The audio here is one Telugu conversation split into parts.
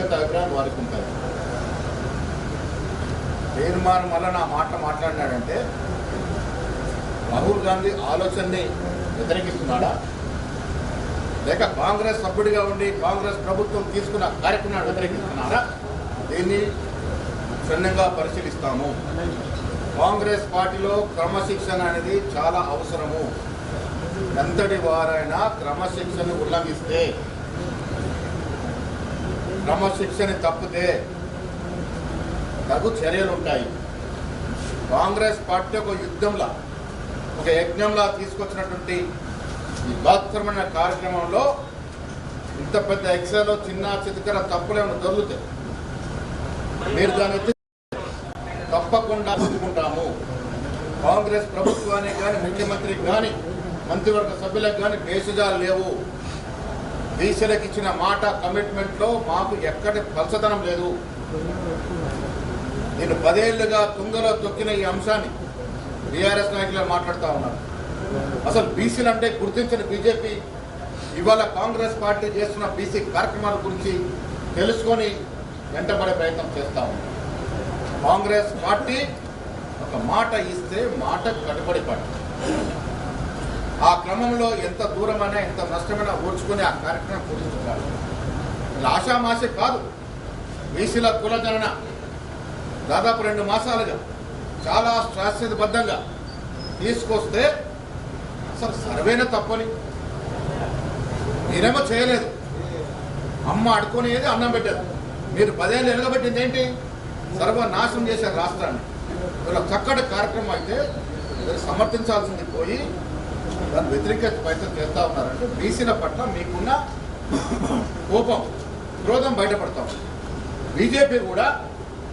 వ్యక్తిగత అభిప్రాయం వారికి ఉంటుంది. తీర్మానం వల్ల నా మాట మాట్లాడినాడంటే రాహుల్ గాంధీ ఆలోచనని వ్యతిరేకిస్తున్నాడా, లేక కాంగ్రెస్ సభ్యుడిగా ఉండి కాంగ్రెస్ ప్రభుత్వం తీసుకున్న కార్యక్రమాన్ని వ్యతిరేకిస్తున్నారా? దీన్ని క్షుణ్ణంగా పరిశీలిస్తాము. కాంగ్రెస్ పార్టీలో క్రమశిక్షణ అనేది చాలా అవసరము. ఎంతటి వారైనా క్రమశిక్షణ ఉల్లంఘిస్తే, క్రమశిక్షణ తప్పితే తగు చర్యలు ఉంటాయి. కాంగ్రెస్ పార్టీ ఒక యుద్ధంలా, ఒక యజ్ఞంలా తీసుకొచ్చినటువంటి ఈ బృహత్తరమైన కార్యక్రమంలో ఇంత పెద్ద ఎక్సైలో చిన్న చితకర తప్పులేమో దొరుకుతాయి. మీరు దాన్ని తప్పకుండా ఒప్పుకుంటాము. కాంగ్రెస్ ప్రభుత్వానికి కానీ, ముఖ్యమంత్రికి కానీ, మంత్రివర్గ సభ్యులకు కానీ భేషజాలు లేవు. బీసీలకు ఇచ్చిన మాట కమిట్మెంట్లో మాకు ఎక్కడి పలసతనం లేదు. నేను 10 ఏళ్లుగా తుంగలో తొక్కిన ఈ అంశాన్ని టీఆర్ఎస్ నాయకులు మాట్లాడుతూ ఉన్నారు. అసలు బీసీలు అంటే గుర్తించిన బీజేపీ ఇవాళ కాంగ్రెస్ పార్టీ చేస్తున్న బీసీ కార్యక్రమాల గురించి తెలుసుకొని వెంటబడే ప్రయత్నం చేస్తా ఉంది. కాంగ్రెస్ పార్టీ ఒక మాట ఇస్తే మాట కట్టుబడి పార్టీ. ఆ క్రమంలో ఎంత దూరమైనా ఎంత నష్టమైనా ఓర్చుకొని ఆ కార్యక్రమం పూర్తించాలి. ఆషామాషి కాదు. బీసీల కులగణన దాదాపు 2 మాసాలుగా చాలా శాస్త్రీయబద్ధంగా తీసుకొస్తే అసలు సర్వేనే తప్పని మీరేమో చేయలేదు. అమ్మ అడుకునేది అన్నం పెట్టారు. మీరు 10 ఏళ్ళు ఎలగబెట్టింది ఏంటి? సర్వనాశనం చేశారు రాష్ట్రాన్ని. ఇలా చక్కటి కార్యక్రమం అయితే సమర్థించాల్సింది పోయి దాన్ని వ్యతిరేక ప్రయత్నం చేస్తూ ఉన్నారంటే బీసీల పట్ల మీకున్న కోపం, క్రోధం బయటపడతాం. బీజేపీ కూడా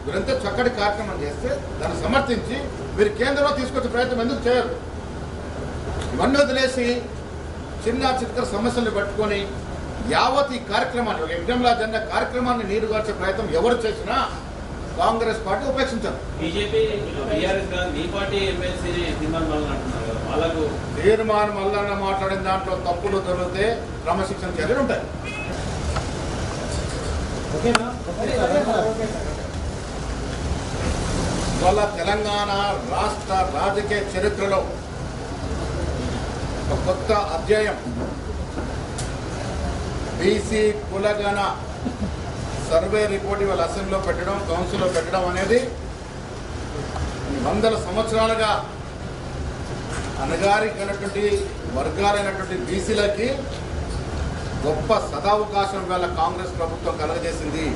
వీరంతా చక్కటి కార్యక్రమం చేస్తే దాన్ని సమర్థించి మీరు కేంద్రంలో తీసుకొచ్చే ప్రయత్నం ఎందుకు చేయరు? ఇవన్నీ వదిలేసి చిన్న చిత్ర సమస్యలు పట్టుకొని యావత్ ఈ కార్యక్రమాన్ని, ఒక యజ్ఞంలా జరిగిన కార్యక్రమాన్ని నీరుగార్చే ప్రయత్నం ఎవరు చేసినా కాంగ్రెస్ పార్టీ ఉపేక్షించారు. తీర్మానం మల్లన్న మాట్లాడిన దాంట్లో తప్పులు దొరికితే క్రమశిక్షణ చర్యలు ఉంటాయి. ఇవాళ తెలంగాణ రాష్ట్ర రాజకీయ చరిత్రలో ఒక కొత్త అధ్యాయం. బీసీ కులగణ సర్వే రిపోర్ట్ ఇవాళ అసెంబ్లీలో పెట్టడం, కౌన్సిల్లో పెట్టడం అనేది 100 సంవత్సరాలుగా అణగారికైనటువంటి వర్గాలైనటువంటి బీసీలకి గొప్ప సదావకాశం వల్ల కాంగ్రెస్ ప్రభుత్వం కలగజేసింది.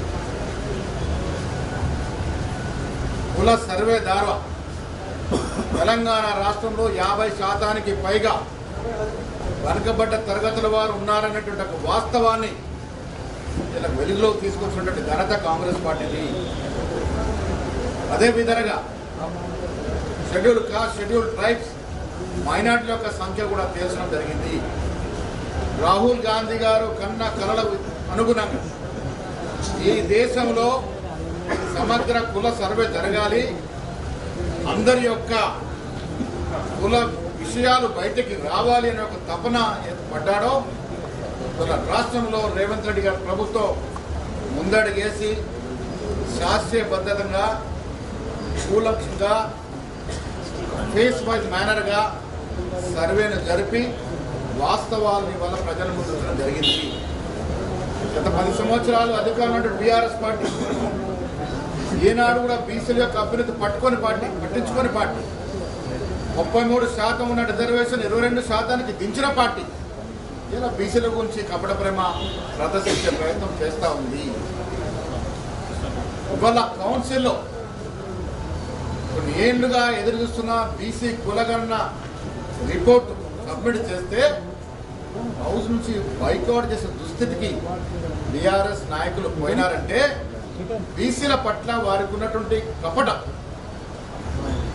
కుల సర్వే ద్వారా తెలంగాణ రాష్ట్రంలో 50% పైగా వెనుకబడ్డ తరగతుల వారు ఉన్నారనేటువంటి ఒక వాస్తవాన్ని ఇలా వెలుగులో తీసుకొచ్చినటువంటి ఘనత కాంగ్రెస్ పార్టీని. అదే విధంగా షెడ్యూల్ కాస్ట్, షెడ్యూల్ ట్రైబ్స్, మైనార్టీల యొక్క సంఖ్య కూడా తేల్చడం జరిగింది. రాహుల్ గాంధీ గారు కన్న కలలకు అనుగుణంగా ఈ దేశంలో సమగ్ర కుల సర్వే జరగాలి, అందరి యొక్క కుల విషయాలు బయటకి రావాలి అనే ఒక తపన పడ్డాడో రాష్ట్రంలో రేవంత్ రెడ్డి గారి ప్రభుత్వం ముందడుగేసి శాస్త్రీయబద్ధంగా, కూలంగా, ఫేస్ వైజ్ మేనర్గా సర్వేను జరిపి వాస్తవాలని వల్ల ప్రజల ముందు ఉంచడం జరిగింది. గత 10 సంవత్సరాలు అధికారంలో టీఆర్ఎస్ పార్టీ ఈనాడు కూడా బీసీల యొక్క అభ్యున్నతి పట్టించుకొని పార్టీ. 33% ఉన్న రిజర్వేషన్ 22% దించిన పార్టీ ఇలా బీసీల గురించి కపట ప్రేమ ప్రదర్శించే ప్రయత్నం చేస్తూ ఉంది. ఇవాళ కౌన్సిల్లో కొన్ని ఏళ్లుగా ఎదురు చూస్తున్న బీసీ కులగణన రిపోర్టు సబ్మిట్ చేస్తే హౌస్ నుంచి బైకౌట్ చేసే దుస్థితికి టీఆర్ఎస్ నాయకులు పోయినారంటే బీసీల పట్ల వారికి ఉన్నటువంటి కపట,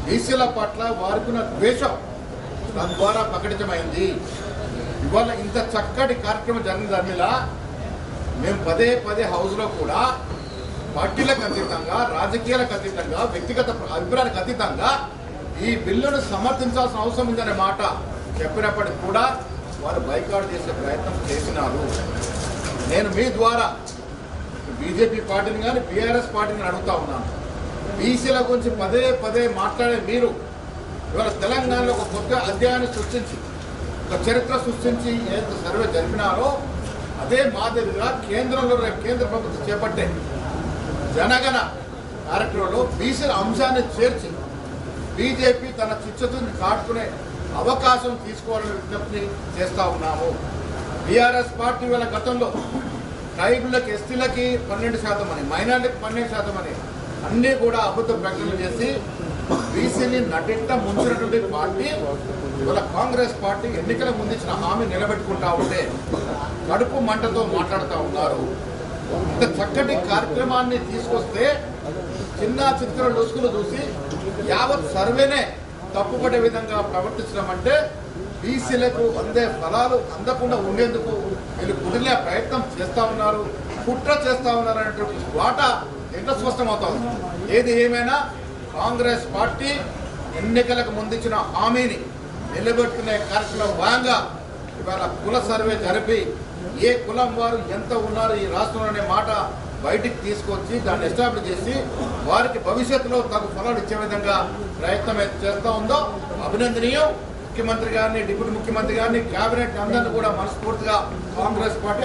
బీసీల పట్ల వారికి ఉన్న ద్వేషం దాని ద్వారా ప్రకటితమైంది. ఇవాళ ఇంత చక్కటి కార్యక్రమం జరిగిన దానిలా మేము పదే హౌస్లో కూడా పార్టీలకు అతీతంగా, రాజకీయాలకు అతీతంగా, వ్యక్తిగత అభిప్రాయాలకు అతీతంగా ఈ బిల్లును సమర్థించాల్సిన అవసరం ఉందనే మాట చెప్పినప్పటికీ కూడా వారు బైకాట్ చేసే ప్రయత్నం చేసినారు. నేను మీ ద్వారా బీజేపీ పార్టీని కానీ బీఆర్ఎస్ పార్టీని అడుగుతా ఉన్నాను. బీసీల గురించి పదే పదే మాట్లాడే మీరు ఇవాళ తెలంగాణలో ఒక కొత్త అధ్యాయాన్ని సృష్టించి ఒక చరిత్ర సృష్టించి ఏదైతే సర్వే జరిపినారో అదే మాదిరిగా కేంద్రంలో రేపు కేంద్ర ప్రభుత్వం చేపట్టే జనగణ కార్యక్రమంలో బీసీల అంశాన్ని చేర్చి బీజేపీ తన చిత్తశుద్ధిని కాటుకునే అవకాశం తీసుకోవాలని విజ్ఞప్తి చేస్తూ ఉన్నాము. బీఆర్ఎస్ పార్టీ వాళ్ళ గతంలో ట్రైబులకి ఎస్టీలకి 12% అని, మైనార్టీలకు 12% అని అన్నీ కూడా అబద్ధ ప్రకటనలు చేసి బీసీని నటింట ముంచినటువంటి పార్టీ ఇవాళ కాంగ్రెస్ పార్టీ ఎన్నికల ముందు ఇచ్చిన హామీ నిలబెట్టుకుంటా ఉంటే కడుపు మంటతో మాట్లాడుతూ ఉన్నారు. ఇంత చక్కటి కార్యక్రమాన్ని తీసుకొస్తే చిన్న చిత్ర లొసుకులు చూసి యావత్ సర్వేనే తప్పుపడే విధంగా ప్రవర్తించడం అంటే బీసీలకు అందే ఫలాలు అందకుండా ఉండేందుకు వీళ్ళు కుదిరే ప్రయత్నం చేస్తూ ఉన్నారు, కుట్ర చేస్తూ ఉన్నారు అనేటువంటి వాటా ఎంత స్పష్టమవుతా ఉంది. ఏది ఏమైనా కాంగ్రెస్ పార్టీ ఎన్నికలకు ముందించిన హామీని నిలబెట్టుకునే కార్యక్రమంలో భాగంగా ఇవాళ కుల సర్వే జరిపి ఏ కులం వారు ఎంత ఉన్నారు ఈ రాష్ట్రంలో అనే మాట బయటికి తీసుకొచ్చి దాన్ని ఎస్టాబ్లిష్ చేసి వారికి భవిష్యత్తులో తగు ఫలాలు ఇచ్చే విధంగా ప్రయత్నం చేస్తూ ఉందో అభినందనీయం. ముఖ్యమంత్రి గారిని, డిప్యూటీ ముఖ్యమంత్రి గారిని, కేబినెట్ అందరినీ కూడా మనస్ఫూర్తిగా కాంగ్రెస్ పార్టీ